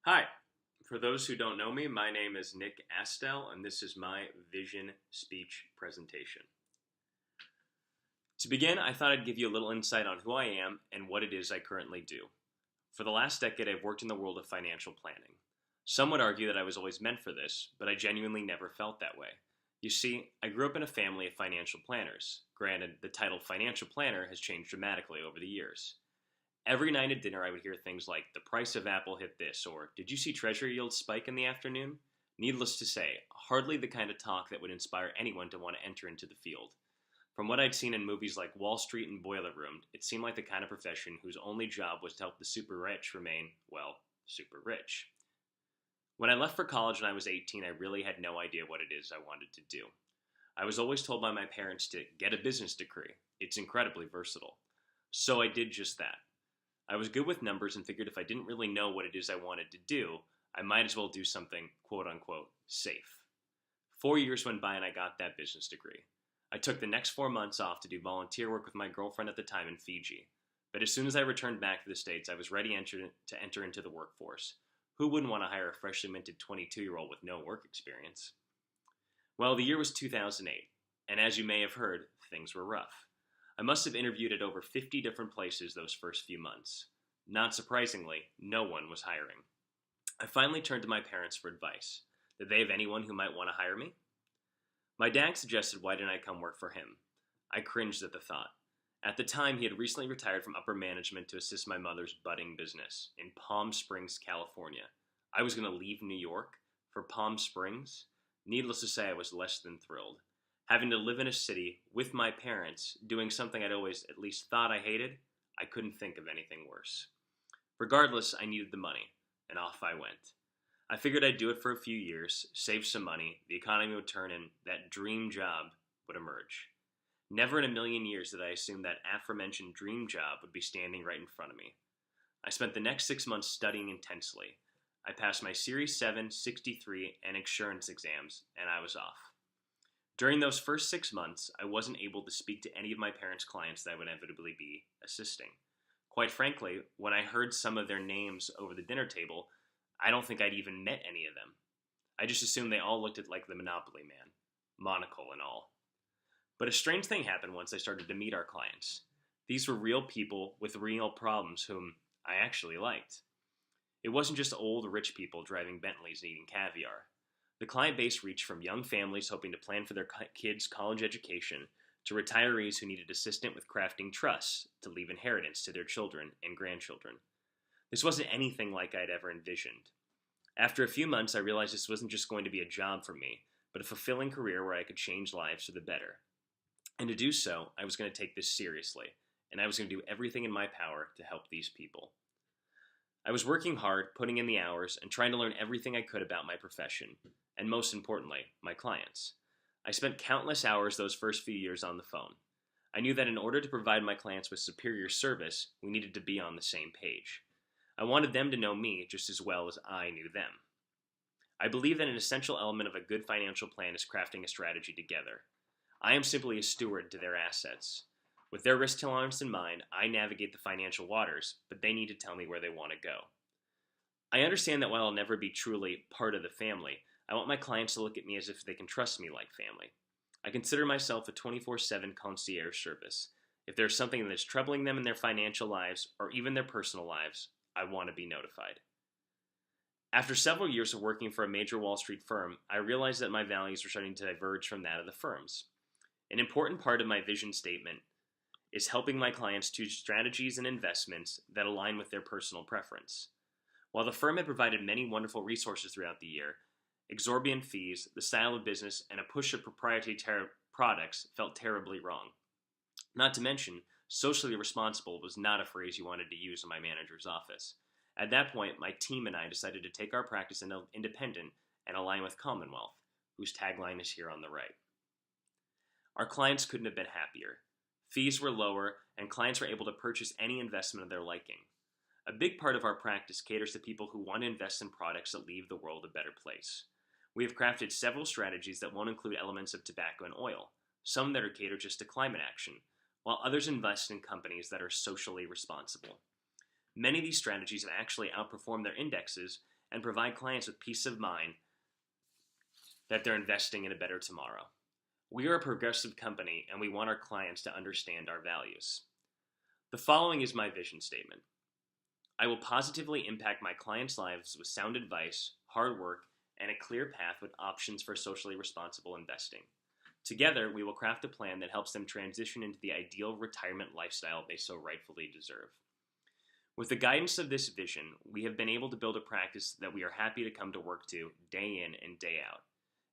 Hi. For those who don't know me, my name is Nick Astle, and this is my vision speech presentation. To begin, I thought I'd give you a little insight on who I am and what it is I currently do. For the last decade, I've worked in the world of financial planning. Some would argue that I was always meant for this, but I genuinely never felt that way. You see, I grew up in a family of financial planners. Granted, the title financial planner has changed dramatically over the years. Every night at dinner, I would hear things like, the price of Apple hit this, or did you see Treasury yields spike in the afternoon? Needless to say, hardly the kind of talk that would inspire anyone to want to enter into the field. From what I'd seen in movies like Wall Street and Boiler Room, it seemed like the kind of profession whose only job was to help the super rich remain, well, super rich. When I left for college when I was 18, I really had no idea what it is I wanted to do. I was always told by my parents to get a business degree. It's incredibly versatile. So I did just that. I was good with numbers and figured if I didn't really know what it is I wanted to do, I might as well do something quote-unquote safe. 4 years went by and I got that business degree. I took the next 4 months off to do volunteer work with my girlfriend at the time in Fiji. But as soon as I returned back to the States, I was ready to enter into the workforce. Who wouldn't want to hire a freshly minted 22-year-old with no work experience? Well, the year was 2008, and as you may have heard, things were rough. I must have interviewed at over 50 different places those first few months. Not surprisingly, no one was hiring. I finally turned to my parents for advice. Did they have anyone who might want to hire me? My dad suggested why didn't I come work for him. I cringed at the thought. At the time, he had recently retired from upper management to assist my mother's budding business in Palm Springs, California. I was going to leave New York for Palm Springs? Needless to say, I was less than thrilled. Having to live in a city with my parents, doing something I'd always at least thought I hated, I couldn't think of anything worse. Regardless, I needed the money, and off I went. I figured I'd do it for a few years, save some money, the economy would turn, and that dream job would emerge. Never in a million years did I assume that aforementioned dream job would be standing right in front of me. I spent the next 6 months studying intensely. I passed my Series 7, 63, and insurance exams, and I was off. During those first 6 months, I wasn't able to speak to any of my parents' clients that I would inevitably be assisting. Quite frankly, when I heard some of their names over the dinner table, I don't think I'd even met any of them. I just assumed they all looked like the Monopoly Man, monocle and all. But a strange thing happened once I started to meet our clients. These were real people with real problems whom I actually liked. It wasn't just old, rich people driving Bentleys and eating caviar. The client base reached from young families hoping to plan for their kids' college education to retirees who needed assistance with crafting trusts to leave inheritance to their children and grandchildren. This wasn't anything like I'd ever envisioned. After a few months, I realized this wasn't just going to be a job for me, but a fulfilling career where I could change lives for the better. And to do so, I was going to take this seriously, and I was going to do everything in my power to help these people. I was working hard, putting in the hours, and trying to learn everything I could about my profession, and most importantly, my clients. I spent countless hours those first few years on the phone. I knew that in order to provide my clients with superior service, we needed to be on the same page. I wanted them to know me just as well as I knew them. I believe that an essential element of a good financial plan is crafting a strategy together. I am simply a steward to their assets. With their risk tolerance in mind, I navigate the financial waters, but they need to tell me where they want to go. I understand that while I'll never be truly part of the family, I want my clients to look at me as if they can trust me like family. I consider myself a 24/7 concierge service. If there's something that's troubling them in their financial lives or even their personal lives, I want to be notified. After several years of working for a major Wall Street firm, I realized that my values were starting to diverge from that of the firm's. An important part of my vision statement is helping my clients choose strategies and investments that align with their personal preference. While the firm had provided many wonderful resources throughout the year, exorbitant fees, the style of business, and a push of proprietary products felt terribly wrong. Not to mention, socially responsible was not a phrase you wanted to use in my manager's office. At that point, my team and I decided to take our practice independent and align with Commonwealth, whose tagline is here on the right. Our clients couldn't have been happier. Fees were lower, and clients were able to purchase any investment of their liking. A big part of our practice caters to people who want to invest in products that leave the world a better place. We have crafted several strategies that won't include elements of tobacco and oil, some that are catered just to climate action, while others invest in companies that are socially responsible. Many of these strategies have actually outperformed their indexes and provide clients with peace of mind that they're investing in a better tomorrow. We are a progressive company, and we want our clients to understand our values. The following is my vision statement. I will positively impact my clients' lives with sound advice, hard work, and a clear path with options for socially responsible investing. Together, we will craft a plan that helps them transition into the ideal retirement lifestyle they so rightfully deserve. With the guidance of this vision, we have been able to build a practice that we are happy to come to work to day in and day out.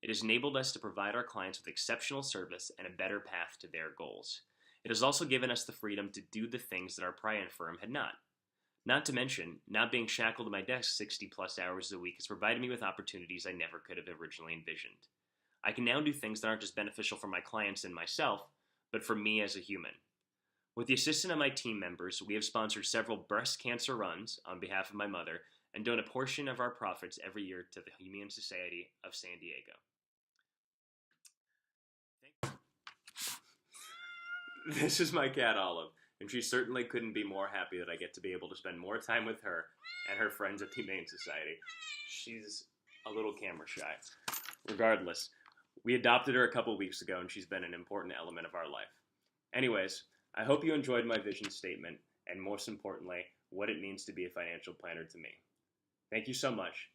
It has enabled us to provide our clients with exceptional service and a better path to their goals. It has also given us the freedom to do the things that our prior firm had not. Not to mention, not being shackled to my desk 60 plus hours a week has provided me with opportunities I never could have originally envisioned. I can now do things that aren't just beneficial for my clients and myself, but for me as a human. With the assistance of my team members, we have sponsored several breast cancer runs on behalf of my mother and donate a portion of our profits every year to the Humane Society of San Diego. This is my cat Olive, and she certainly couldn't be more happy that I get to be able to spend more time with her and her friends at the Humane Society. She's a little camera shy. Regardless, we adopted her a couple weeks ago, and she's been an important element of our life. Anyways, I hope you enjoyed my vision statement, and most importantly, what it means to be a financial planner to me. Thank you so much,